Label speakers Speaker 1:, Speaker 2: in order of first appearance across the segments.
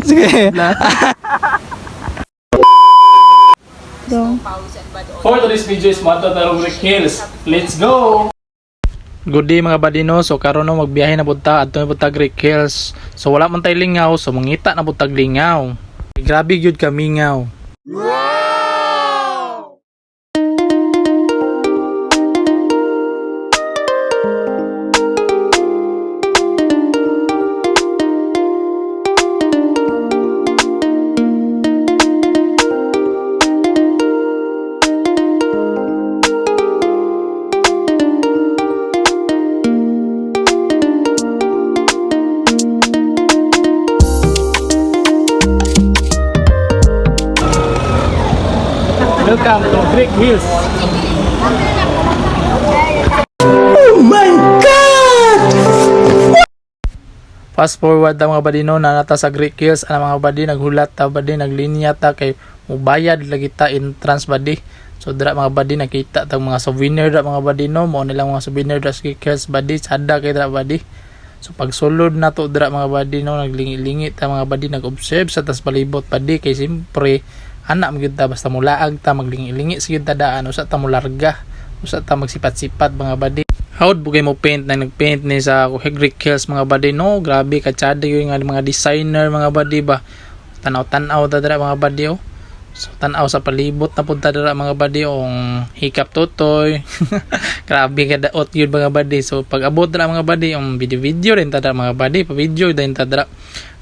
Speaker 1: Sige.
Speaker 2: For today's video is Mata Tarong Hills. Let's go! Good day mga badino. So karon no magbiyahe na punta adto na punta Greek Hills. So wala man tay lingaw, so mangita na puntag lingaw. Grabe gyud ka mingaw. Welcome to Greek Hills.
Speaker 1: Oh my God!
Speaker 2: Fast forward ta mga badino na nata sa Greek Hills. Ang mga badi naghulat ta badi naglinya ta kay mubayad lagi ta entrance badi. So dira mga badi nakita ta mga souvenir dira mga badino mo nilang mga souvenir dira sa Greek Hills badi sada kay dira badi. So pag sulod na to dira mga badino naglingi-lingi ta mga badi nag-observe sa tas palibot badi kay simpre anak magyud ta basta mulaag ta maglingi-lingi sigid ta daan usa ta mularga usa ta magsipat-sipat mga badi. Howd bugay mo paint na nagpaint ni sa Greek Hills mga badi no grabe katsada yung mga designer mga badi ba tanaw-tanaw ta dira mga badi oh. So tanaw sa palibot na punta dira mga badi ong hikap tutoy grabe ka daot yun mga badi. So pag abot dira mga badi video rin ta dira mga badi pa video din ta dira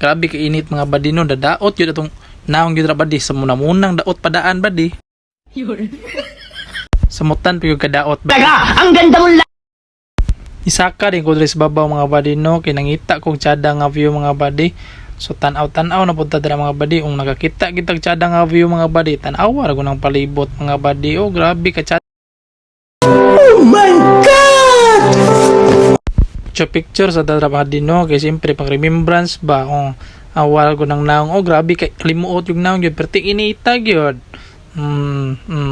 Speaker 2: grabe ka init mga badi no dadaot yun atong naong gyud ra badi sa munang daot padaan badi. Samutan pa yung kadaot badi.
Speaker 1: Ang ganda mo lang!
Speaker 2: Isaka rin ko diri sa babaw mga badi no kinangita kong tsada nga view mga badi. So tanaw-tanaw na punta dira mga badi ung nakakita kitag tsada nga view mga badi tanawa ra ko nang palibot mga badi oh grabe ka tsada.
Speaker 1: Oh my God!
Speaker 2: Picture sa dara badi no kay siyempre pang remembrance ba oh awal ko nang naong oh grabe kay kalimuot yung naong gyud perti initag gyud.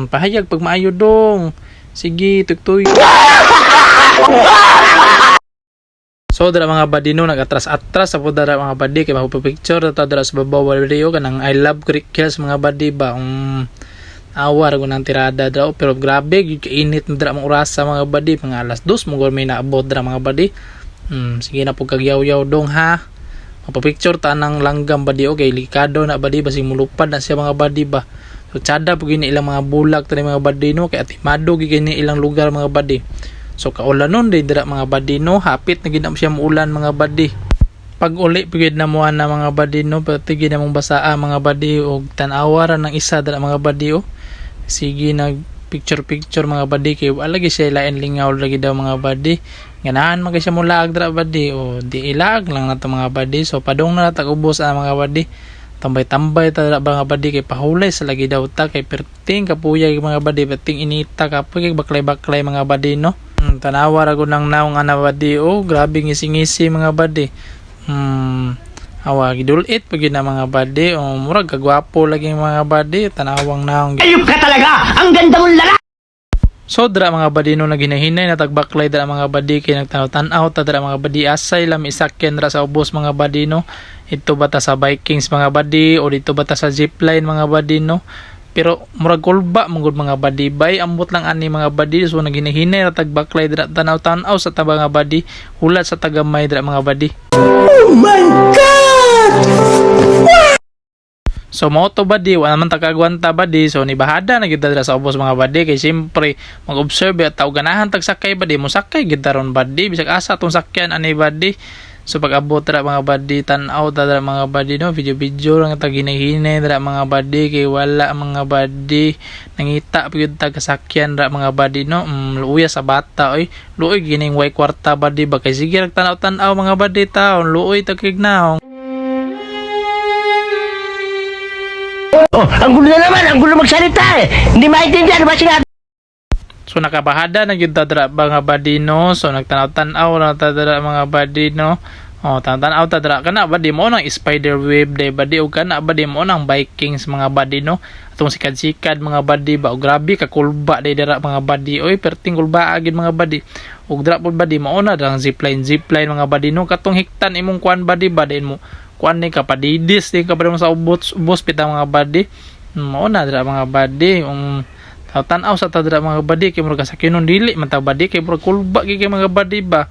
Speaker 2: Pahayag pag maayo dong. Sige, tuktoy. So dara mga badi no nagatras-atras sa dara mga badi kay magpa-picture ta dara sa babaw video kanang I love Greek Hills mga badi ba. Awar ko nang tirada daw pero grabe gyud kainit na dara mga oras sa mga badi mga alas 2 mo may naabot dara mga badi. Sige na pug kagyaw-yaw dong ha. Mapapicture ta ng langgam badi okay likado na badi basing mulupad na siya mga badi ba. So tsada po gini ilang mga bulak tani mga badi no kay atimado gini ilang lugar mga badi. So kaulanon din dira mga badi no hapit na gid na siya muulan mga badi. Pag uli pigid na mo na mga badi no pati gid na mong basaa mga badi og tan-awa ra ng isa dira mga badi oh. Sige nag picture mga badi kay wala gi siya lain lingaw lagi daw mga badi. Ganahan man kay siya mulaag dira badi o di ilag lang nato mga badi. So padung na tag-ubos ang mga badi. Tambay-tambay ta mga badi kay pahulay sa lagi daw ta kay perting kapuyay mga badi perting inita kapoy kay baklay-baklay mga badi no. Tanawa ra ko nang naong ana badi oh grabe ngisi-ngisi mga badi. Awa gidulit pag na mga badi o murag kagwapo lagi mga badi tanawang naong
Speaker 1: Ayup ka talaga! Ang ganda mong lalaki!
Speaker 2: so dra mga badi no naginahinay na tagbaklay dra mga badi kay nagtanaw-tanaw ta dra mga badi asay lam isakyan ra sa ubos mga badi no. Ito bata sa Vikings mga badi o dito bata sa zipline mga badi no. Pero murag kulba mungod mga badi bay ambot lang ani mga badi so naginahinay na tagbaklay dra tanaw-tanaw sa tabang mga badi hulat sa tagamay dra mga badi.
Speaker 1: Oh my God!
Speaker 2: So moto badi wala man takagwanta badi so ni bahada na gid dra sa ubos mga badi kay simpre mag-observe at tao ganahan tag sakay badi mo sakay gid ron badi bisag asa tong sakyan ani badi. So pag abot dra mga badi tan-aw dra mga badi no video lang tag hinahinay dra mga badi kay wala mga badi nangita pud tag kasakyan dra mga badi no. Luuya sa bata oy luoy gining way kwarta badi ba kay sige rag tanaw-tanaw mga badi taon luoy tag kignaw.
Speaker 1: Oh, ang gulo na naman! Ang gulo magsalita eh! Hindi maintindihan ba sinabi?
Speaker 2: So nakabahada na gyud ta dra mga badi no. So nagtanaw-tanaw na ta dra mga badi no. Oh, tanaw ta dra kana badi mo nang spider web day badi o kana badi mo nang Vikings mga badi no. Atong sikad-sikad mga badi ba o grabe ka kulba day dira mga badi oy perting kulba agid mga badi. Og dra pud badi mo na dang zipline mga badi no katong hiktan imong kuan badi ba din mo kuan ni kapadidis di ka pa sa ubos pitang mga body. Mao na dira mga body tan-aw sa ta dira mga body kay murag sakinon dili man ta body kay murag kulba kay mga body ba.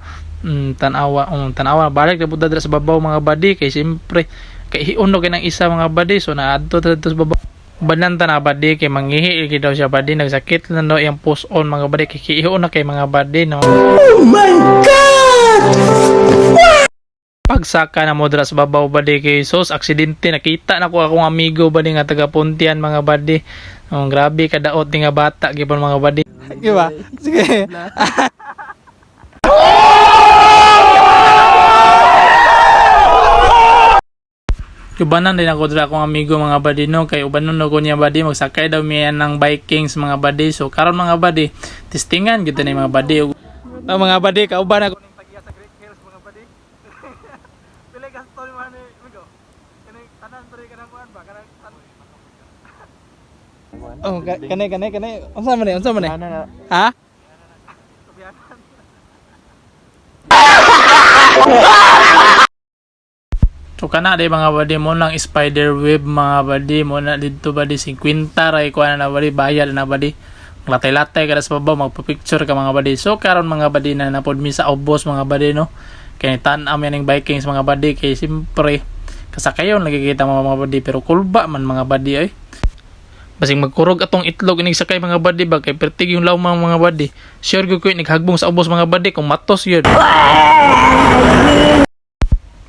Speaker 2: Tanawa balik na punta dira sa babaw mga body kay siyempre kay hiuno kay nang isa mga body so naadto ta sa babaw banan ta na body kay manghihi kay daw siya body nagsakit na daw iyang post on mga body kay hiuno kay mga body no. Oh my god. Pagsaka na mo dira sa babaw body kay sos aksidente nakita na ko akong amigo body nga taga Pontian mga body. Grabe kadaot ni nga bata gipon mga body. Di ba? Sige. Ubanan din ako dira akong amigo mga body no kay ubanon no ko niya body magsakay daw miyan ng Vikings mga body so karon mga body testingan gid ni mga body mga body kauban ako ning tagiya sa Greek Hills mga body pila ka story man ni amigo kani tanan story kanang kuan ba kanang kani unsa man ni ha so kana day mga body mo lang spider web mga body mo na dito body 50 ray ko na body bayad na body latay-latay kada sa babaw magpa-picture ka mga body so karon mga body na napod mi sa ubos mga body no kay tan-am yan ng Vikings mga body kay simpre kasakayon nagkikita mga body pero kulba man mga body ay basing magkurog atong itlog inig sakay mga body ba kay pertig yung lawmang mga body sure ko naghagbong sa ubos mga body kung matos yun.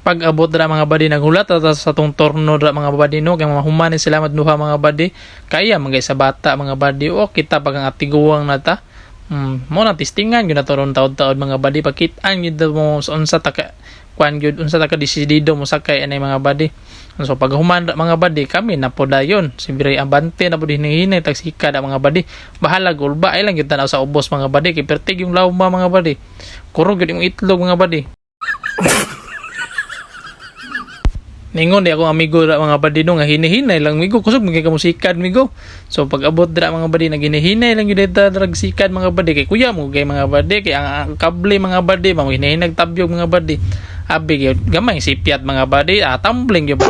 Speaker 2: Pag abot dra mga body naghulat sa tong torno dra mga body no kay mahumanin sila madluha mga body kaya magay sa bata mga body o kita pag ang atiguwang nata mo na testingan gyud na toron taod-taod mga body pakitaan gyud mo unsa ta ka kuan gyud unsa ta ka desidido mo sakay anay mga body so pag human mga body kami na po dayon sibire abante na po hinihinay tagsika da mga body bahala gulba ay lang gyud tanaw sa ubos mga body kay pertig yung lawma mga body kurog gyud yung itlog mga body. Ningon di ako amigo ra mga body no nga hinihinay lang migo kusog magay ka musikad migo so pag abot dira mga body naginihinay lang gyud ta drag sikad mga body kay kuya mo gay mga body kay ang kable mga body ba hinahinay nagtabyog mga body abi gyud gamay sipiat mga body tumbling gyud.